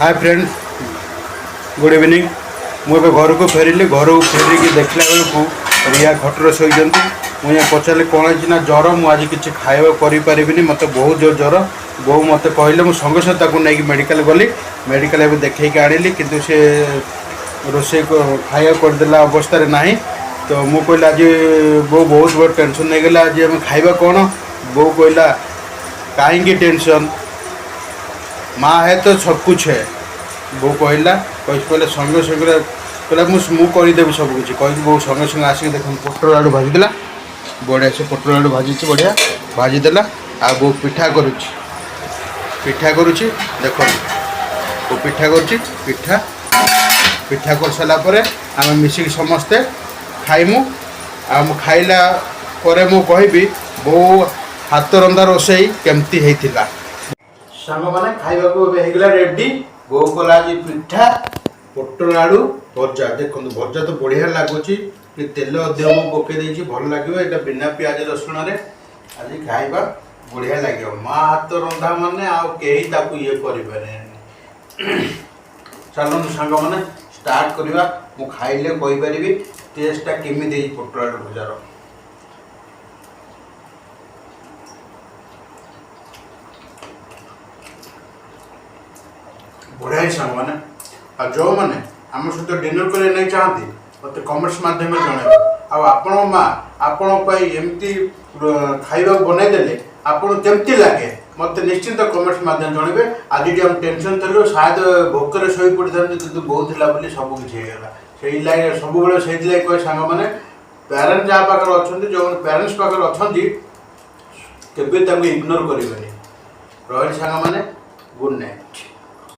Hi friends good evening मुझे घर को फेरिली घर को फेरिकी देखला बेलू रिया खटर शोचती मुझे पचारे कौन है ज्वर मुझे किसी खाଇବା करें मत बहुत जोर ज्वर बो मत कहले मुझे संगे संगे नहीं मेडिकल गली मेडिकल देखी आनिली किंतु से रोसे खाया करदेला अवस्था ना तो मु कहला आज बो बहुत बड़ टेंशन नहीं गला आज आम खाଇବା कौन बो कहला कहीं टेंशन माँ है तो सब कुछ है बो कहला कहले संगे संगे कहला मुझे करदेवी सब किसी कह बो संगे संगे आसिक देख पोटल आलू भाजीदेला बढ़िया से पोटल आलू भाजी बढ़िया भाजीदेला आ बो पिठा करुच्ची देख वो पिठा पिठा पिठा कर सारापर आम मिसिक समस्ते खाइमु आम खाइला परे मु कहबी बो हाथ रंधा रोसई केमती होइतिला सांग मैंने खाइबा रेडी बो कला आज पिठा पोटल आलू भजा देखो भजा तो बढ़िया लगुच तेल अधिक पकई भल लगे ये बिना पियाज रसुण आज खाइबा बढ़िया लगे माँ हाथ रंधा माने आई ये करें चलो सांग मैंने स्टार्ट करवा मु खाइले कहीपरि टेस्टा केमी पोटल आलू भजार बढ़िया सांग मैंने आ जो मैंने आम सहित डिनर करने नहीं चाहती मत कमेंट्स मध्यम जन आपण माँ आपमती खाइबा बनईदे आपको केमती लगे मत निश्चिंत कमेंट्स मध्यम जनइबे आज हम टेंशन थी शायद भोकर शो पड़ता कितु बहुत सब किसी से लाइन सब से कहे सांग मैंने पेरेंट्स जहाँ पाखे अच्छा जो पेरेंट्स पाखे अच्छा केवे इग्नोर करेंगे रही सांग मैंने गुड नाइट।